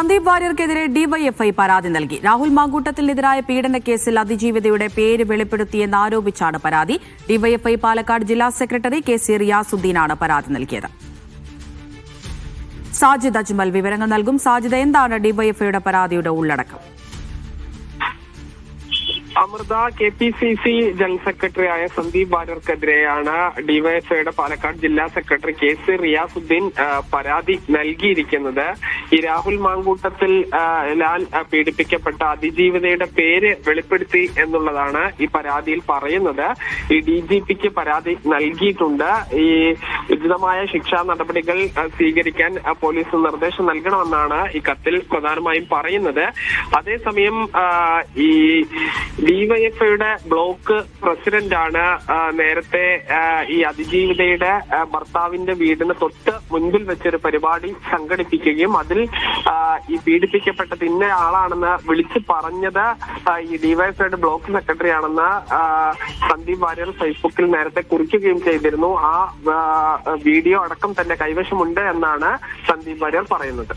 Sandeep വാര്യർക്കെതിരെ DYFI പരാതി നൽകി. രാഹുൽ മാങ്കൂട്ടത്തിനെതിരായ പീഡന കേസിൽ അതിജീവിതയുടെ പേര് വെളിപ്പെടുത്തിയെന്ന് ആരോപിച്ചാണ് പരാതി. ഡിവൈഎഫ്ഐ പാലക്കാട് ജില്ലാ സെക്രട്ടറി കെ.സി. റിയാസുദ്ദീനാണ് പരാതി നൽകിയത്. സാജിദ് അജ്മൽ വിവരങ്ങൾ നൽകും. സാജിദ്, എന്താണ് ഡിവൈഎഫ്ഐയുടെ പരാതിയുടെ ഉള്ളടക്കം? അമൃത, KPCC ജനറൽ സെക്രട്ടറിയായ സന്ദീപ് വാര്യർക്കെതിരെയാണ് ഡിവൈഎഫ്ഐയുടെ പാലക്കാട് ജില്ലാ സെക്രട്ടറി കെ.സി. റിയാസുദ്ദീൻ പരാതി നൽകിയിരിക്കുന്നത്. ഈ രാഹുൽ മാങ്കൂട്ടത്തിൽ പീഡിപ്പിക്കപ്പെട്ട അതിജീവിതയുടെ പേര് വെളിപ്പെടുത്തി എന്നുള്ളതാണ് ഈ പരാതിയിൽ പറയുന്നത്. ഈ DGPക്ക് പരാതി നൽകിയിട്ടുണ്ട്. ഈ ഉചിതമായ ശിക്ഷാ നടപടികൾ സ്വീകരിക്കാൻ പോലീസ് നിർദ്ദേശം നൽകണമെന്നാണ് ഈ കത്തിൽ പ്രധാനമായും പറയുന്നത്. അതേസമയം ഈ ഡിവൈഎഫ്ഐയുടെ ബ്ലോക്ക് പ്രസിഡന്റാണ് നേരത്തെ ഈ അതിജീവിതയുടെ ഭർത്താവിന്റെ വീടിന് തൊട്ട് മുൻപിൽ വെച്ചൊരു പരിപാടി സംഘടിപ്പിക്കുകയും അതിൽ ഈ പീഡിപ്പിക്കപ്പെട്ടത് ഇന്ന ആളാണെന്ന് വിളിച്ചു പറഞ്ഞത് ഈ ഡിവൈഎഫ്ഐയുടെ ബ്ലോക്ക് സെക്രട്ടറി ആണെന്ന് സന്ദീപ് വാര്യർ ഫേസ്ബുക്കിൽ നേരത്തെ കുറിക്കുകയും ചെയ്തിരുന്നു. ആ വീഡിയോ അടക്കം തന്റെ കൈവശമുണ്ട് എന്നാണ് സന്ദീപ് വാര്യർ പറയുന്നത്.